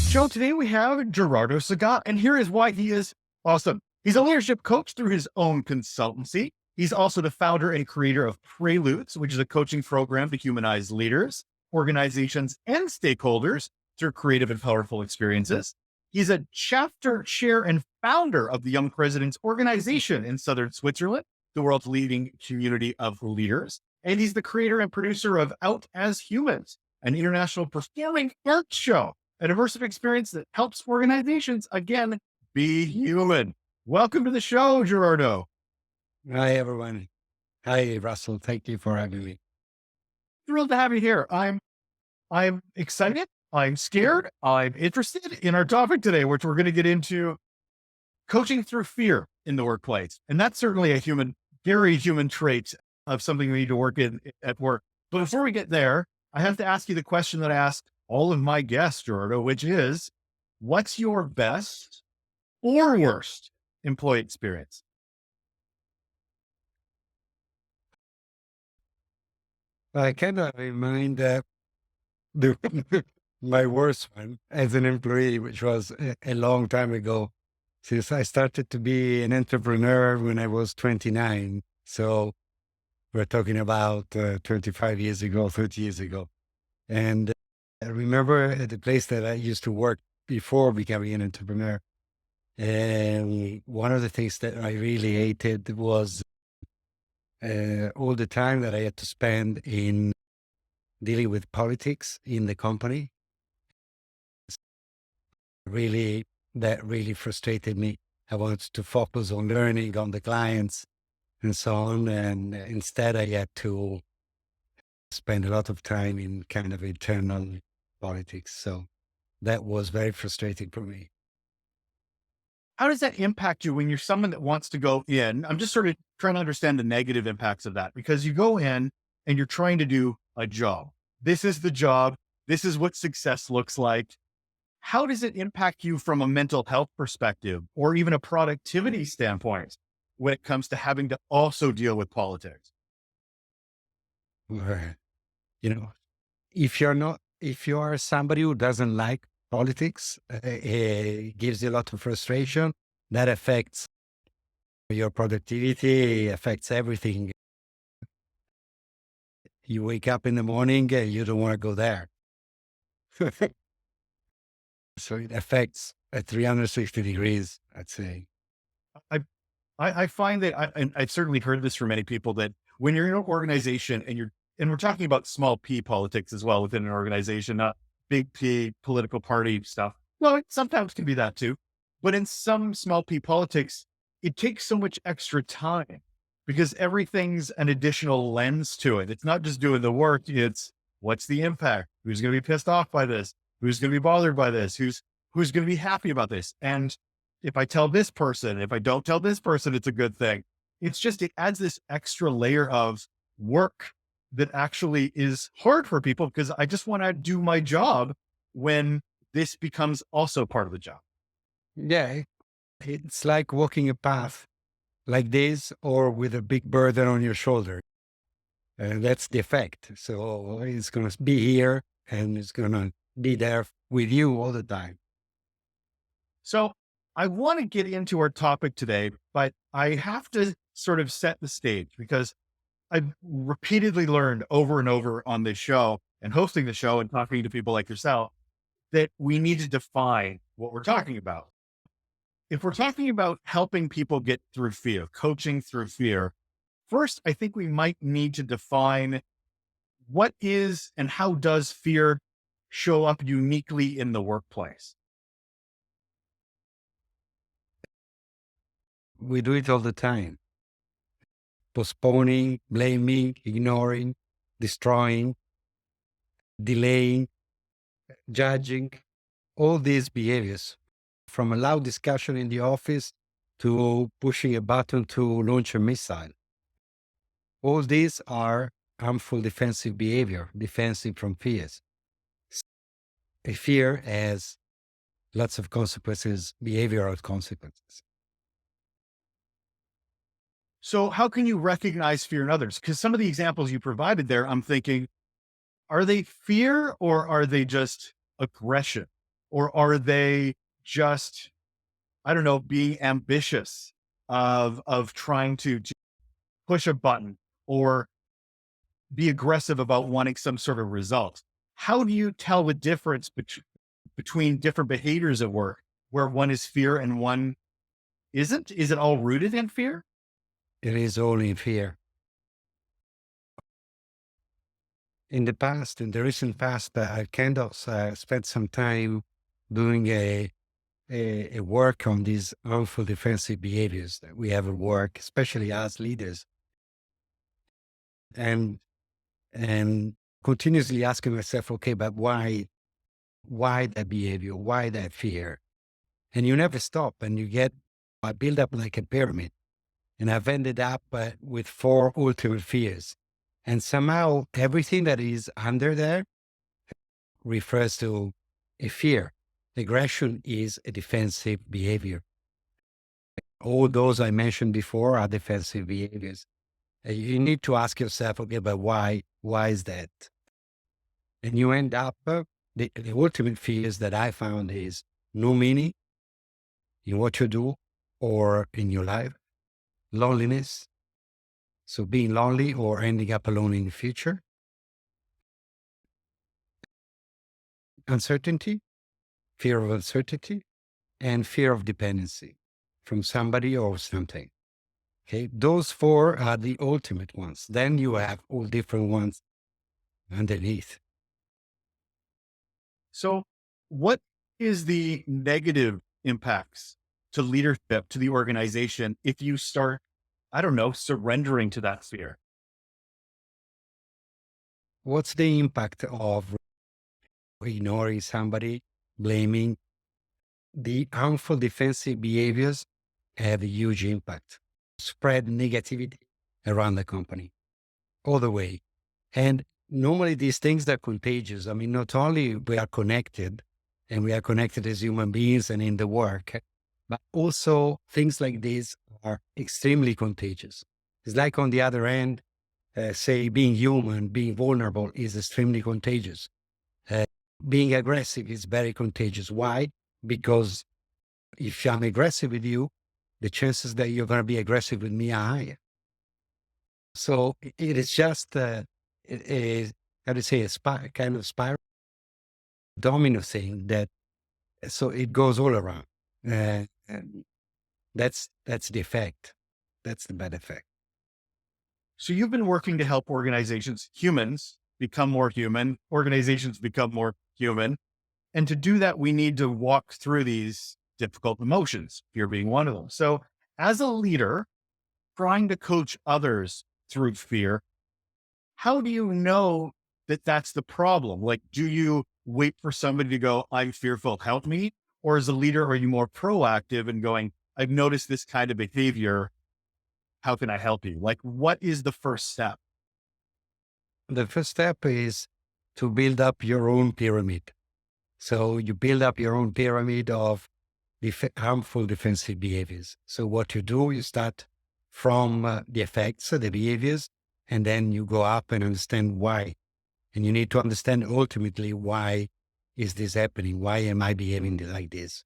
Show today we have Gerardo Segat, and here is why he is awesome. He's a leadership coach through his own consultancy. He's also the founder and creator of Preludes, which is a coaching program to humanize leaders, organizations, and stakeholders through creative and powerful experiences. He's a chapter chair and founder of the Young Presidents Organization in Southern Switzerland, the world's leading community of leaders. And he's the creator and producer of Out as Humans, an international performing arts show, an immersive experience that helps organizations, again, be human. Welcome to the show, Gerardo. Hi, everyone. Hi, Russell. Thank you for having me. Thrilled to have you here. I'm excited. I'm scared. I'm interested in our topic today, which we're going to get into coaching through fear in the workplace. And that's certainly a very human trait of something we need to work in at work. But before we get there, I have to ask you the question that I ask all of my guests, Gerardo, which is, what's your best or worst employee experience? I cannot remind the my worst one as an employee, which was a long time ago, since I started to be an entrepreneur when I was 29. So we're talking about 25 years ago, 30 years ago. And I remember at the place that I used to work before becoming an entrepreneur. And one of the things that I really hated was all the time that I had to spend in dealing with politics in the company. Really, that really frustrated me. I wanted to focus on learning, on the clients and so on. And instead I had to spend a lot of time in kind of internal politics. So that was very frustrating for me. How does that impact you when you're someone that wants to go in? I'm just sort of trying to understand the negative impacts of that, because you go in and you're trying to do a job. This is the job. This is what success looks like. How does it impact you from a mental health perspective or even a productivity standpoint when it comes to having to also deal with politics? Right. You know, if you are somebody who doesn't like politics, it gives you a lot of frustration. That affects your productivity, affects everything. You wake up in the morning, you don't want to go there. So it affects at 360 degrees, I'd say. I I find that and I've certainly heard this from many people, that when you're in an organization and we're talking about small p politics as well within an organization, not big P political party stuff. Well, it sometimes can be that too. But in some small p politics, it takes so much extra time because everything's an additional lens to it. It's not just doing the work. It's what's the impact? Who's going to be pissed off by this? Who's going to be bothered by this? Who's going to be happy about this? And if I tell this person, if I don't tell this person, it's a good thing. It's just, it adds this extra layer of work that actually is hard for people because I just want to do my job when this becomes also part of the job. Yeah, it's like walking a path like this or with a big burden on your shoulder. And that's the effect. So it's going to be here and it's going to be there with you all the time. So I want to get into our topic today, but I have to sort of set the stage because I've repeatedly learned over and over on this show and hosting the show and talking to people like yourself that we need to define what we're talking about. If we're talking about helping people get through fear, coaching through fear, first, I think we might need to define what is and how does fear show up uniquely in the workplace? We do it all the time. Postponing, blaming, ignoring, destroying, delaying, judging, all these behaviors, from a loud discussion in the office to pushing a button to launch a missile. All these are harmful defensive behavior, defensive from fears. A fear has lots of consequences, behavioral consequences. So how can you recognize fear in others? Because some of the examples you provided there, I'm thinking, Are they fear or are they just aggression? Or are they just, I don't know, being ambitious of trying to push a button or be aggressive about wanting some sort of result? How do you tell the difference between different behaviors at work where one is fear and one isn't? Is it all rooted in fear? It is all in fear. In the past, in the recent past, I kind of spent some time doing a work on these harmful defensive behaviors that we have at work, especially as leaders, and and continuously asking myself, okay, but why that behavior? Why that fear? And you never stop, and I build up like a pyramid, and I've ended up with four ultimate fears, and somehow everything that is under there refers to a fear. Aggression is a defensive behavior. All those I mentioned before are defensive behaviors. You need to ask yourself, okay, but why? Why is that? And you end up, the ultimate fears that I found is no meaning in what you do or in your life, loneliness, so being lonely or ending up alone in the future, uncertainty, fear of uncertainty, and fear of dependency from somebody or something. Okay, those four are the ultimate ones. Then you have all different ones underneath. So, what is the negative impacts to leadership, to the organization, if you start, I don't know, surrendering to that fear? What's the impact of ignoring somebody, blaming? The harmful defensive behaviors have a huge impact, spread negativity around the company all the way. And normally these things are contagious. I mean, not only we are connected and we are connected as human beings and in the work, but also things like this are extremely contagious. It's like on the other end, say being human, being vulnerable is extremely contagious. Uh, Being aggressive is very contagious. Why? Because if I'm aggressive with you, the chances that you're going to be aggressive with me are higher. So it is just how to say, kind of spiral domino thing that, so it goes all around. And that's the effect. That's the bad effect. So, you've been working to help organizations, humans, become more human, organizations become more human. And to do that, we need to walk through these difficult emotions, fear being one of them. So, as a leader, trying to coach others through fear, how do you know that that's the problem? Like, do you wait for somebody to go, I'm fearful, help me? Or as a leader, are you more proactive and going, I've noticed this kind of behavior. How can I help you? Like, what is the first step? The first step is to build up your own pyramid. So you build up your own pyramid of harmful defensive behaviors. So what you do, you start from the effects, the behaviors, and then you go up and understand why. And you need to understand ultimately why is this happening? Why am I behaving like this?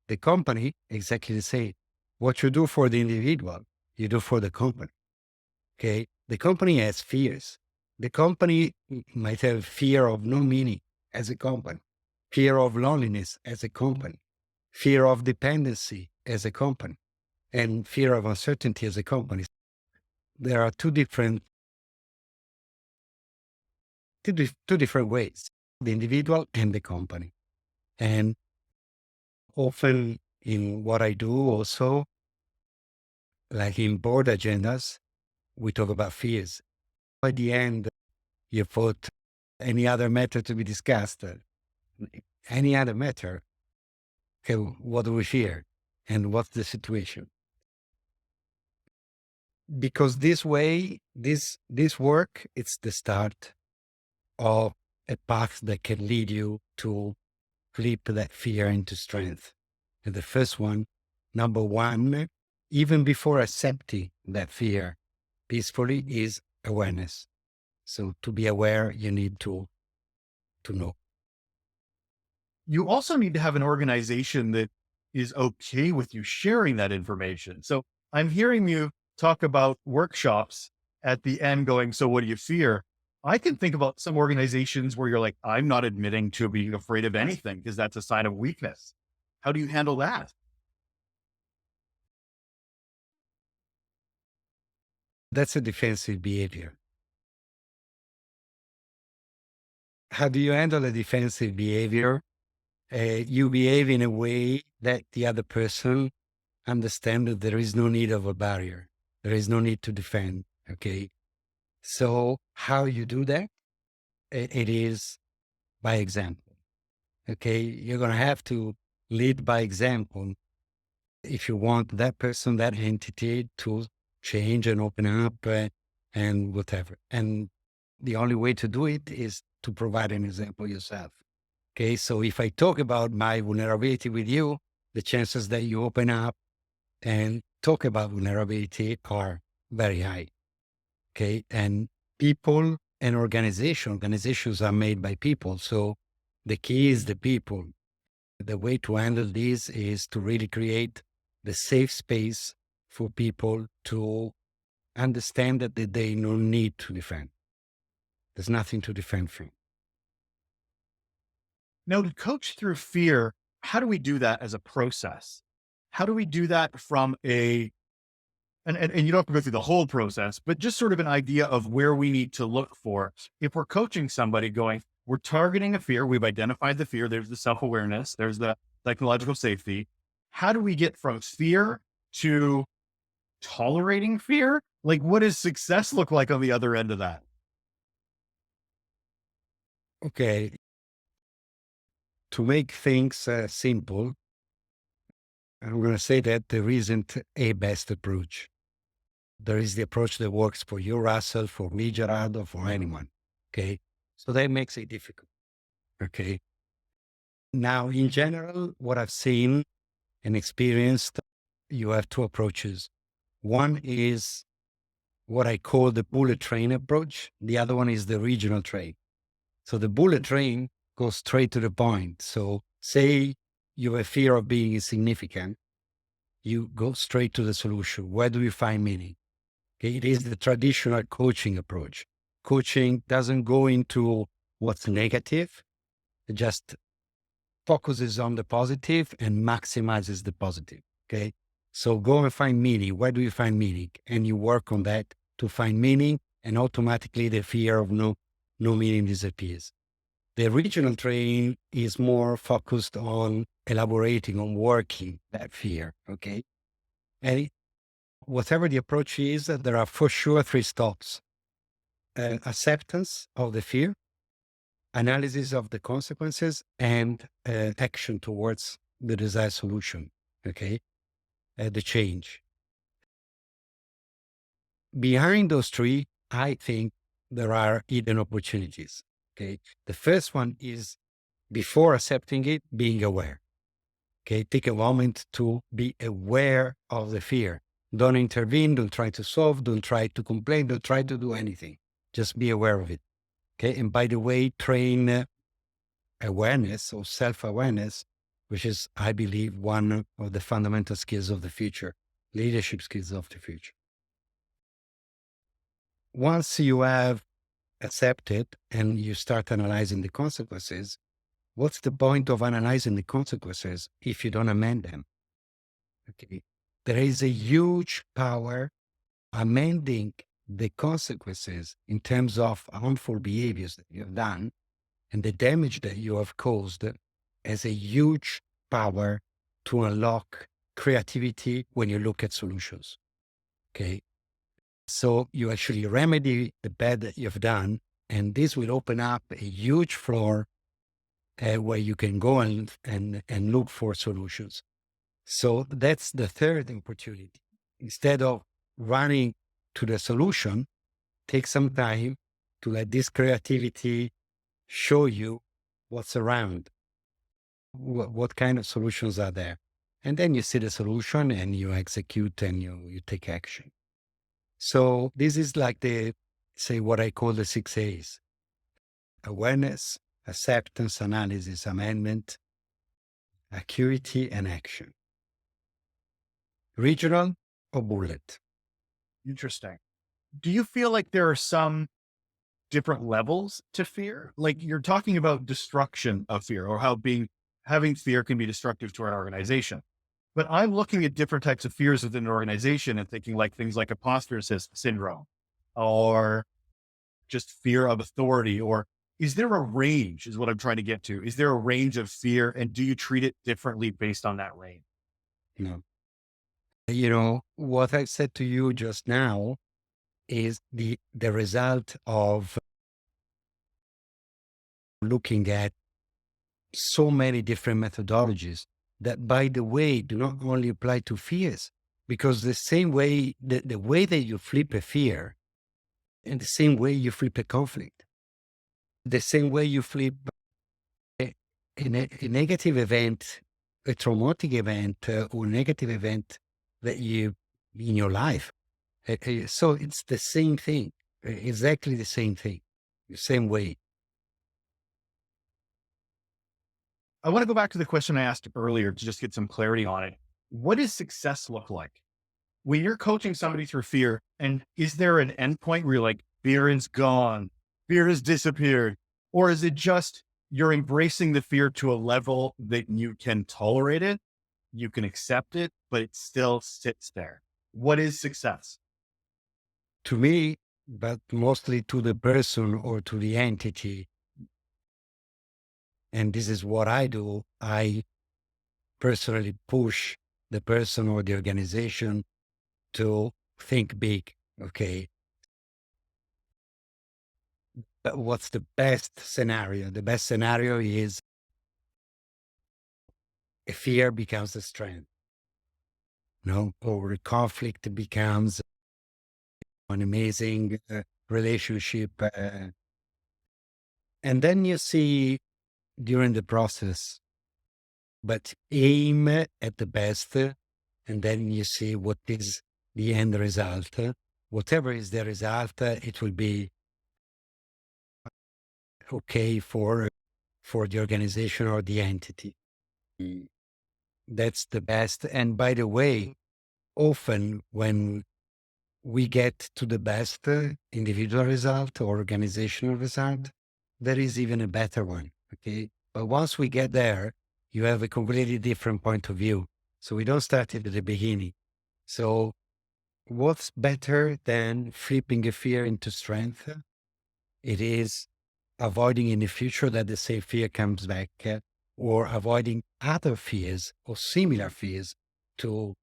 The company, exactly the same. What you do for the individual, you do for the company. Okay. The company has fears. The company might have fear of no meaning as a company, fear of loneliness as a company, fear of dependency as a company, and fear of uncertainty as a company. There are two different ways, the individual and the company. And often in what I do also, like in board agendas, we talk about fears. At the end, you put any other matter to be discussed, any other matter. Okay, what do we fear? And what's the situation? Because this way, this work, it's the start of a path that can lead you to flip that fear into strength. And the first one, number one, even before accepting that fear peacefully, is awareness. So to be aware, you need to to know. You also need to have an organization that is okay with you sharing that information. So I'm hearing you talk about workshops at the end going, so what do you fear? I can think about some organizations where you're like, I'm not admitting to being afraid of anything because that's a sign of weakness. How do you handle that? That's a defensive behavior. How do you handle a defensive behavior? You behave in a way that the other person understand that there is no need of a barrier. There is no need to defend. Okay. So how you do that? It is by example. Okay. You're going to have to lead by example if you want that person, that entity to change and open up and whatever. And the only way to do it is to provide an example yourself. Okay. So if I talk about my vulnerability with you, the chances that you open up and talk about vulnerability are very high. Okay. And people and organizations are made by people. So the key is the people. The way to handle this is to really create the safe space for people to understand that they don't need to defend. There's nothing to defend from. Now, to coach through fear, how do we do that as a process? How do we do that from and you don't have to go through the whole process, but just sort of an idea of where we need to look for. If we're coaching somebody going, we're targeting a fear, we've identified the fear, there's the self-awareness, there's the psychological safety. How do we get from fear to tolerating fear? Like, what does success look like on the other end of that? Okay. To make things simple, I'm going to say that there isn't a best approach. There is the approach that works for you, Russell, for me, Gerardo, for anyone. Okay. So that makes it difficult. Okay. Now, in general, what I've seen and experienced, you have two approaches. One is what I call the bullet train approach. The other one is the regional train. So the bullet train goes straight to the point. So say you have fear of being insignificant, you go straight to the solution. Where do you find meaning? Okay, it is the traditional coaching approach. Coaching doesn't go into what's negative. It just focuses on the positive and maximizes the positive. Okay. So go and find meaning. Where do you find meaning? And you work on that to find meaning, and automatically the fear of no meaning disappears. The regional training is more focused on elaborating, on working that fear. Okay. And whatever the approach is, there are for sure three stops: acceptance of the fear, analysis of the consequences, and action towards the desired solution. Okay. The change. Behind those three, I think there are hidden opportunities. Okay. The first one is, before accepting it, being aware. Okay. Take a moment to be aware of the fear. Don't intervene. Don't try to solve. Don't try to complain. Don't try to do anything. Just be aware of it. Okay. And by the way, train awareness or self-awareness, which is, I believe, one of the fundamental skills of the future, leadership skills of the future. Once you have accepted and you start analyzing the consequences, what's the point of analyzing the consequences if you don't amend them? Okay. There is a huge power amending the consequences in terms of harmful behaviors that you have done and the damage that you have caused as a huge power to unlock creativity when you look at solutions. Okay. So you actually remedy the bad that you've done, and this will open up a huge floor where you can go and look for solutions. So that's the third opportunity. Instead of running to the solution, take some time to let this creativity show you what's around, what kind of solutions are there. And then you see the solution and you execute and you take action. So this is like what I call the 6 A's: awareness, acceptance, analysis, amendment, acuity, and action. Regional or bullet? Interesting. Do you feel like there are some different levels to fear? Like you're talking about destruction of fear or how having fear can be destructive to an organization. But I'm looking at different types of fears within an organization and thinking like things like imposter syndrome or just fear of authority, or is there a range is what I'm trying to get to. Is there a range of fear and do you treat it differently based on that range? No. You know, what I said to you just now is the result of looking at so many different methodologies that, by the way, do not only apply to fears, because the same way, the way that you flip a fear, and the same way you flip a conflict, the same way you flip a negative event, a traumatic event, or negative event that you in your life. So it's the same thing, exactly the same thing, the same way. I want to go back to the question I asked earlier to just get some clarity on it. What does success look like? When you're coaching somebody through fear, and is there an endpoint where you're like, fear is gone, fear has disappeared? Or is it just you're embracing the fear to a level that you can tolerate it, you can accept it, but it still sits there? What is success? To me, but mostly to the person or to the entity. And this is what I do. I personally push the person or the organization to think big. Okay, but what's the best scenario? The best scenario is a fear becomes a strength, no, or a conflict becomes an amazing relationship. And then you see during the process, but aim at the best, and then you see what is the end result. Whatever is the result, it will be okay for the organization or the entity. Mm. That's the best. And by the way, often when we get to the best individual result or organizational result, there is even a better one. Okay. But once we get there, you have a completely different point of view. So we don't start it at the beginning. So what's better than flipping a fear into strength? It is avoiding in the future that the same fear comes back, or avoiding other fears or similar fears to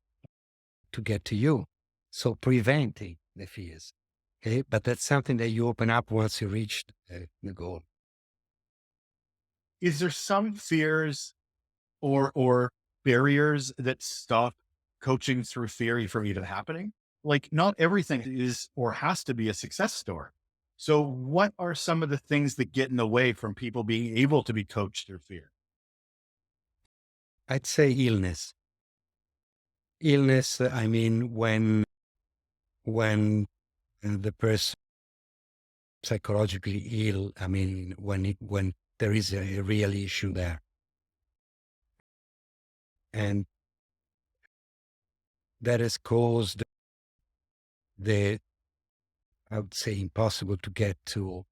get to you. So preventing the fears. Okay, but that's something that you open up once you reach the goal. Is there some fears or barriers that stop coaching through theory from even happening? Like not everything is or has to be a success story. So what are some of the things that get in the way from people being able to be coached through fear? I'd say illness. Illness. I mean, when the person psychologically ill. I mean, when there is a real issue there, and that has caused the, I would say, impossible to get to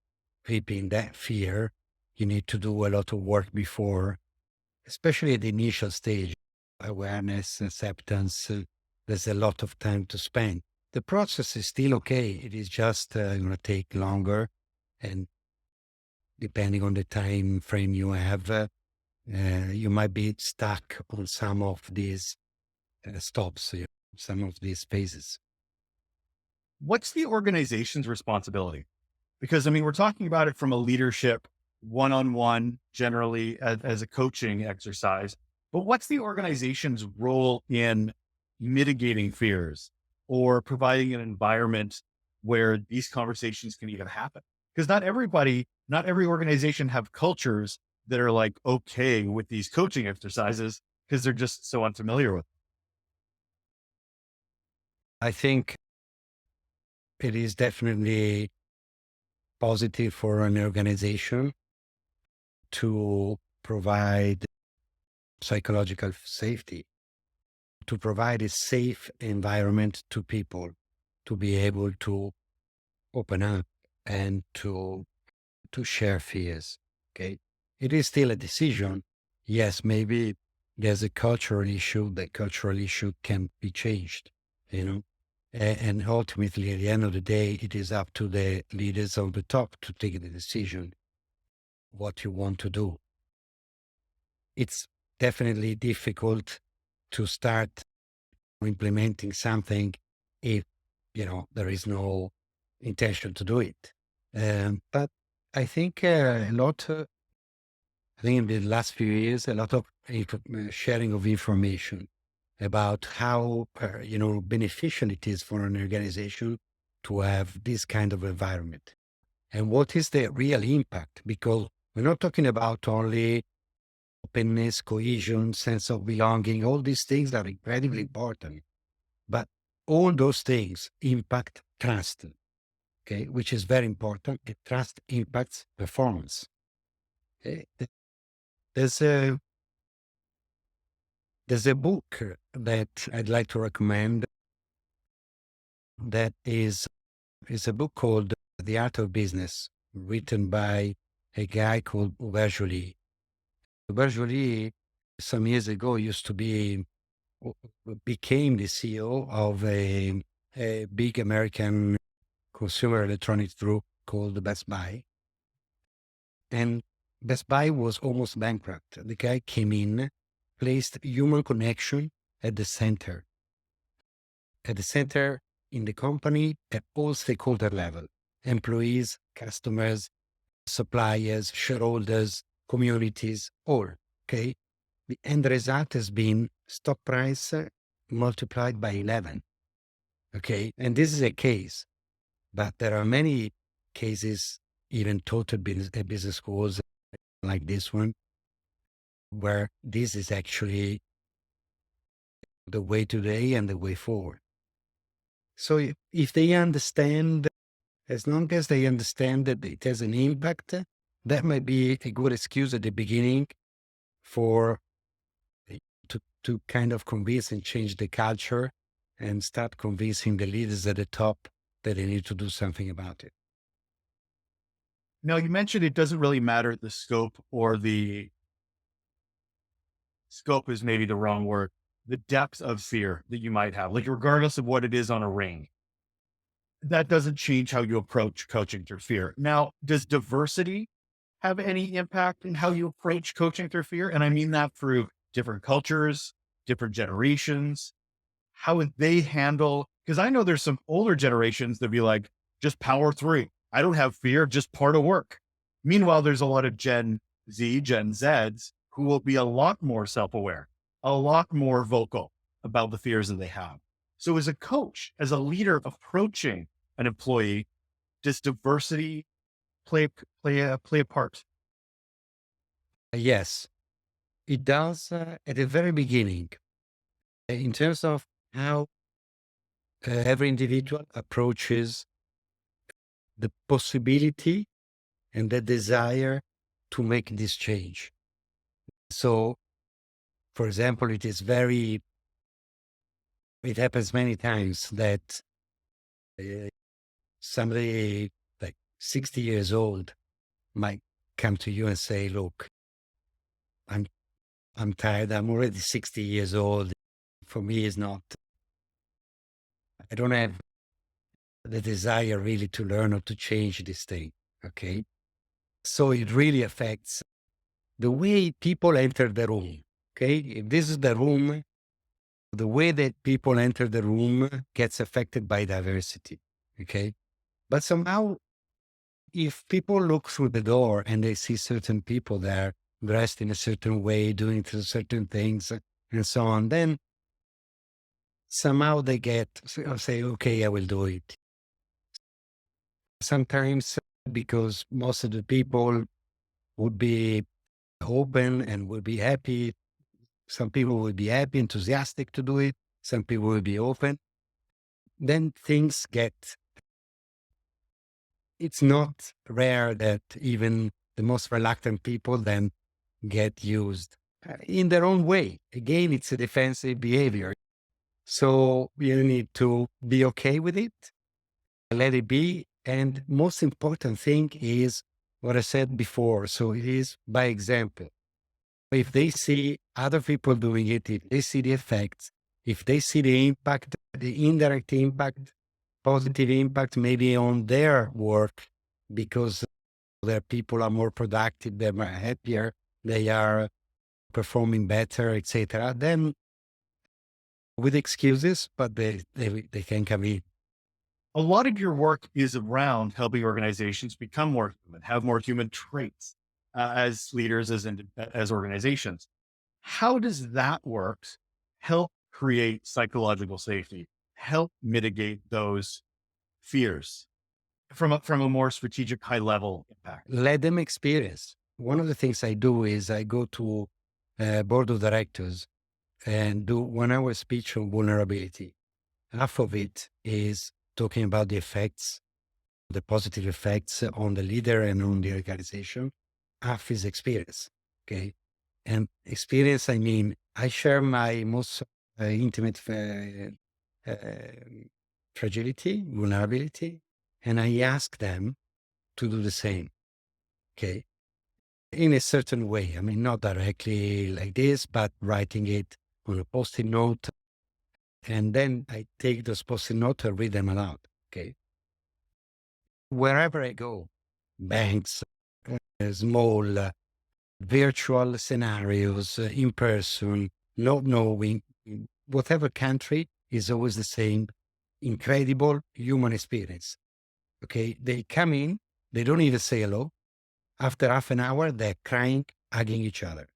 flipping that fear. You need to do a lot of work before, especially at the initial stage, awareness, acceptance. There's a lot of time to spend. The process is still okay. It is just going to take longer, and depending on the time frame you have, you might be stuck on some of these stops, some of these phases. What's the organization's responsibility? Because I mean, we're talking about it from a leadership one-on-one, generally as a coaching exercise, but what's the organization's role in mitigating fears or providing an environment where these conversations can even happen? Because not every organization have cultures that are like, okay with these coaching exercises because they're just so unfamiliar with I think it is definitely positive for an organization to provide psychological safety, to provide a safe environment to people to be able to open up and to share fears. Okay. It is still a decision. Yes, maybe there's a cultural issue. The cultural issue can be changed, you know. And ultimately, at the end of the day, it is up to the leaders of the top to take the decision what you want to do. It's definitely difficult to start implementing something if, there is no intention to do it. But I think I think in the last few years, a lot of sharing of information about how, beneficial it is for an organization to have this kind of environment. And what is the real impact? Because we're not talking about only openness, cohesion, sense of belonging. All these things are incredibly important. But all those things impact trust, okay, which is very important. Trust impacts performance. Okay? There's a There's a book that I'd like to recommend that is a book called The Art of Business, written by a guy called Hubert Joly. Hubert Joly, some years ago, became the CEO of a big American consumer electronics group called Best Buy. And Best Buy was almost bankrupt. The guy came in, placed human connection at the center in the company at all stakeholder level, employees, customers, suppliers, shareholders, communities, all. Okay. The end result has been stock price multiplied by 11. Okay. And this is a case, but there are many cases, even taught at business schools like this one, where this is actually the way today and the way forward. So if they understand, as long as they understand that it has an impact, that might be a good excuse at the beginning for to kind of convince and change the culture and start convincing the leaders at the top that they need to do something about it. Now, you mentioned it doesn't really matter the scope, or the scope is maybe the wrong word, the depth of fear that you might have, like regardless of what it is on a ring, that doesn't change how you approach coaching through fear. Now, does diversity have any impact in how you approach coaching through fear? And I mean that through different cultures, different generations. How would they handle? Because I know there's some older generations that be like, just power through. I don't have fear, just part of work. Meanwhile, there's a lot of Gen Z, Gen Zs who will be a lot more self-aware, a lot more vocal about the fears that they have. So as a coach, as a leader approaching an employee, does diversity play a part? Yes, it does at the very beginning, in terms of how every individual approaches the possibility and the desire to make this change. So, for example, it happens many times that uh, somebody like 60 years old might come to you and say, look, I'm, I'm tired. I'm already 60 years old. For me, I don't have the desire really to learn or to change this thing. Okay. So it really affects the way people enter the room. Okay. If this is the room, the way that people enter the room gets affected by diversity. Okay. But somehow, if people look through the door and they see certain people there dressed in a certain way, doing certain things and so on, then somehow they say, okay, I will do it. Sometimes because most of the people would be open and would be happy. Some people would be happy, enthusiastic to do it. Some people will be open. Then it's not rare that even the most reluctant people then get used in their own way. Again, it's a defensive behavior. So you need to be okay with it, let it be. And most important thing is what I said before. So it is by example. If they see other people doing it, if they see the effects, if they see the impact, the indirect impact, positive impact maybe on their work, because their people are more productive, they're more happier, they are performing better, etc. Then with excuses, but they can come in. A lot of your work is around helping organizations become more human, have more human traits as leaders, as organizations. How does that work help create psychological safety, help mitigate those fears from a more strategic high level impact? Let them experience. One of the things I do is I go to a board of directors and do 1 hour speech on vulnerability. Half of it is talking about the effects, the positive effects on the leader and on the organization. Half is experience. Okay. And experience, I mean, I share my most intimate uh, fragility, vulnerability, and I ask them to do the same. Okay. In a certain way. I mean, not directly like this, but writing it on a post-it note. And then I take those post-it notes and read them aloud. Okay. Wherever I go, banks, small, virtual scenarios, in person, not knowing, whatever country is always the same incredible human experience. Okay. They come in, they don't even say hello. After half an hour, they're crying, hugging each other.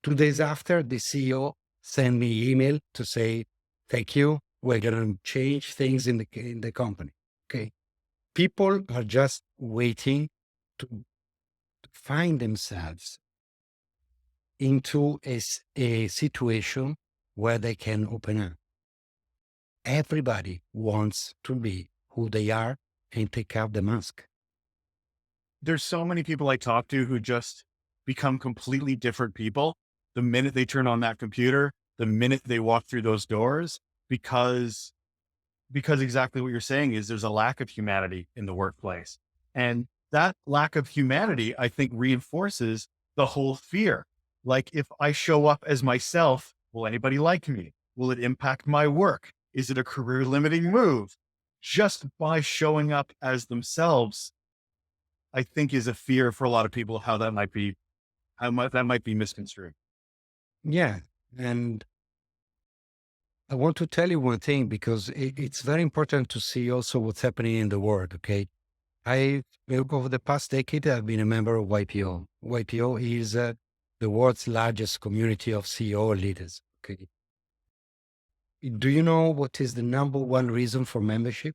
2 days after, the CEO sent me email to say, thank you. We're going to change things in the company. Okay. People are just waiting to find themselves into a situation where they can open up. Everybody wants to be who they are and take out the mask. There's so many people I talk to who just become completely different people the minute they turn on that computer, the minute they walk through those doors, because exactly what you're saying is there's a lack of humanity in the workplace. And that lack of humanity, I think, reinforces the whole fear. Like, if I show up as myself, will anybody like me? Will it impact my work? Is it a career limiting move? Just by showing up as themselves, I think, is a fear for a lot of people, how that might be, that might be misconstrued. Yeah. And I want to tell you one thing because it's very important to see also what's happening in the world. Okay. Over the past decade, I've been a member of YPO. YPO is the world's largest community of CEO leaders. Okay. Do you know what is the number one reason for membership?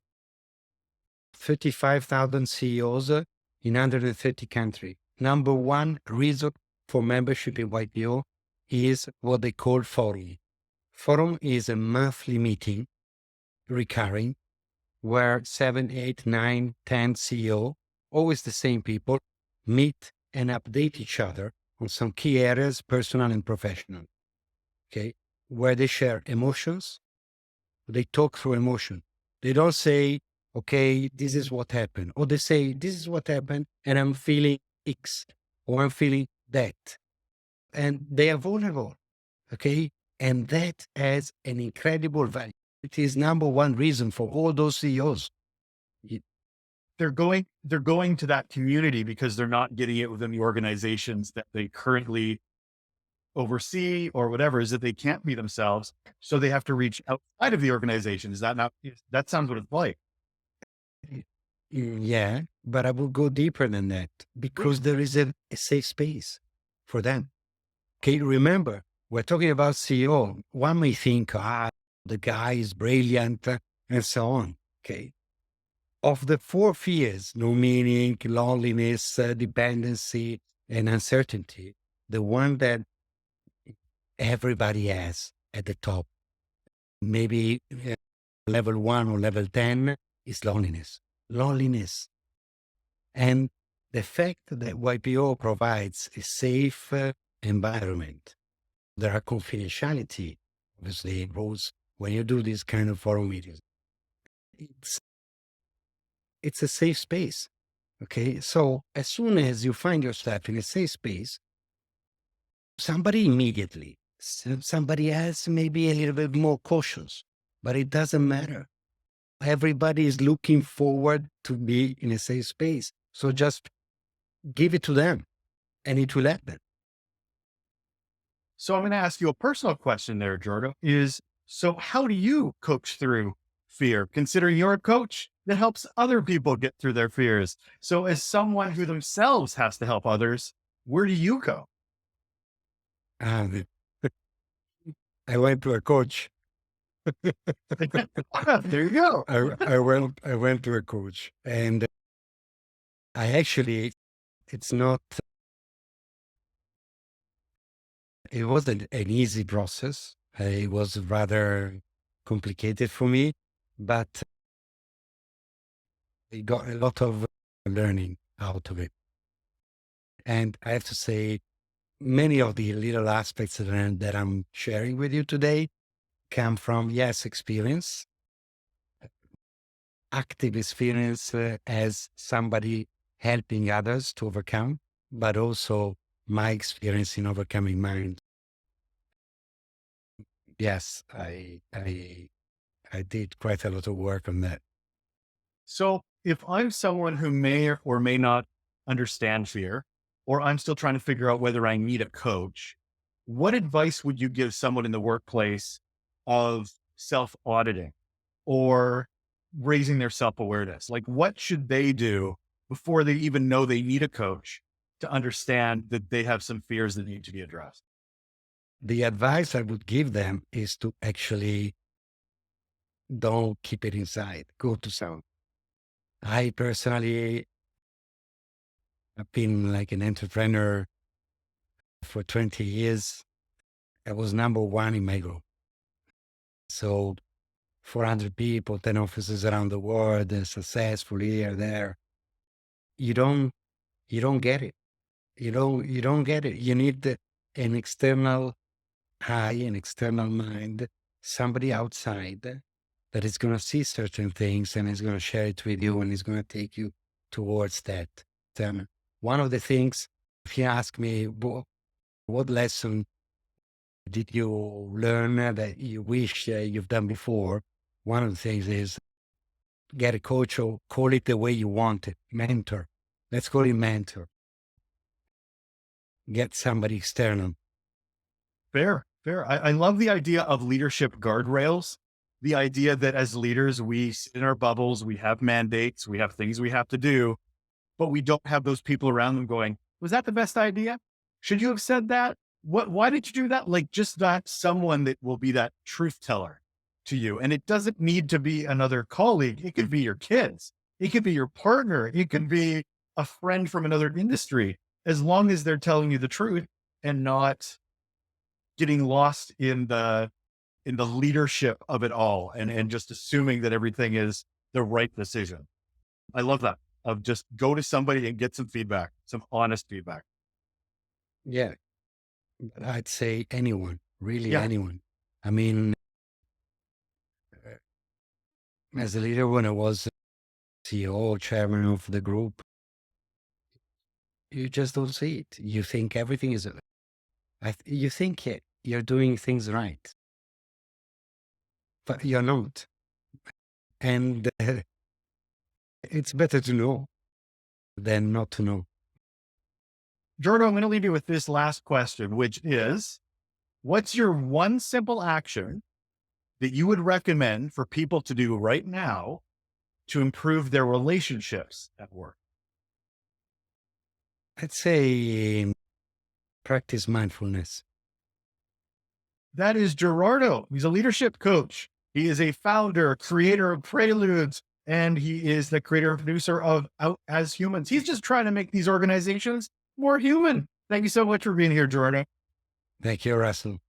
35,000 CEOs in 130 countries. Number one reason for membership in YPO is what they call forum. Forum is a monthly meeting, recurring, where 7, 8, 9, 10 CEO, always the same people, meet and update each other on some key areas, personal and professional. Okay. Where they share emotions, they talk through emotion. They don't say, okay, this is what happened. Or they say, this is what happened and I'm feeling X or I'm feeling that. And they are vulnerable. Okay. And that has an incredible value. It is number one reason for all those CEOs. They're going to that community because they're not getting it within the organizations that they currently oversee, or whatever, is that they can't be themselves. So they have to reach outside of the organization. Is that not, that sounds what it's like. Yeah, but I will go deeper than that because there is a safe space for them. Okay, remember, we're talking about CEO. One may think, the guy is brilliant and so on. Okay. Of the four fears, no meaning, loneliness, dependency, and uncertainty, the one that everybody has at the top, maybe level 1 or level 10, is loneliness. Loneliness. And the fact that YPO provides a safe environment. There are confidentiality, obviously, rules when you do these kind of forum meetings. It's a safe space. Okay. So as soon as you find yourself in a safe space, somebody immediately, somebody else may be a little bit more cautious, but it doesn't matter. Everybody is looking forward to be in a safe space. So just give it to them and it will happen. So I'm going to ask you a personal question there, Jordo, is so how do you coach through fear, considering you're a coach that helps other people get through their fears? So as someone who themselves has to help others, where do you go? And I went to a coach. There you go. I went to a coach, and I actually, it's not, it wasn't an easy process. It was rather complicated for me, but I got a lot of learning out of it. And I have to say, many of the little aspects that I'm sharing with you today come from, yes, experience, active experience as somebody helping others to overcome, but also my experience in overcoming mine. Yes, I did quite a lot of work on that. So if I'm someone who may or may not understand fear, or I'm still trying to figure out whether I need a coach, what advice would you give someone in the workplace of self-auditing or raising their self-awareness? Like what should they do before they even know they need a coach to understand that they have some fears that need to be addressed? The advice I would give them is to actually don't keep it inside, go to someone. I personally have been like an entrepreneur for 20 years. I was number one in my group. So 400 people, 10 offices around the world, and successful here, there. You don't get it. You don't get it. You need an external eye, an external mind, somebody outside that is going to see certain things and is going to share it with you and is going to take you towards that. One of the things, if you ask me, what lesson did you learn that you wish you've done before? One of the things is get a coach, or call it the way you want it, mentor. Let's call it mentor. Get somebody external. Fair, fair. I love the idea of leadership guardrails. The idea that as leaders, we sit in our bubbles, we have mandates, we have things we have to do, but we don't have those people around them going, was that the best idea? Should you have said that? Why did you do that? Like just that someone that will be that truth teller to you. And it doesn't need to be another colleague. It could be your kids. It could be your partner. It could be a friend from another industry, as long as they're telling you the truth and not getting lost in the leadership of it all and just assuming that everything is the right decision. I love that, of just go to somebody and get some feedback, some honest feedback. Yeah. I'd say anyone, really Yeah. anyone. I mean, as a leader, when I was CEO, chairman of the group, you just don't see it. You think everything is, you think you're doing things right, but you're not. And it's better to know than not to know. Jordan, I'm going to leave you with this last question, which is, what's your one simple action that you would recommend for people to do right now to improve their relationships at work? I'd say practice mindfulness. That is Gerardo. He's a leadership coach. He is a founder, creator of Preludes, and he is the creator and producer of Out as Humans. He's just trying to make these organizations more human. Thank you so much for being here, Gerardo. Thank you, Russell.